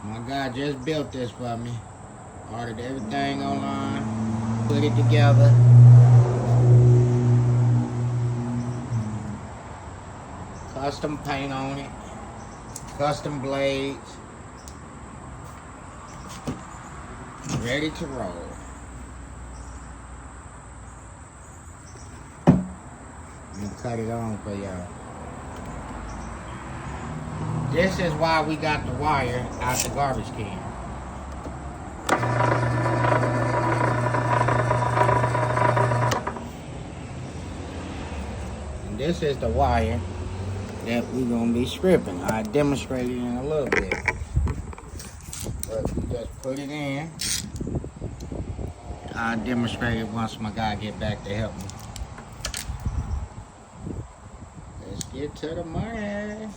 My guy just built this for me. Ordered everything online, put it together. Custom paint on it, custom blades, ready to roll. Let me cut it on for y'all. This is why we got the wire out the garbage can. And this is the wire that we're gonna be stripping. I demonstrated in a little bit. But we just put it in. I'll demonstrate it once my guy get back to help me. Let's get to the money.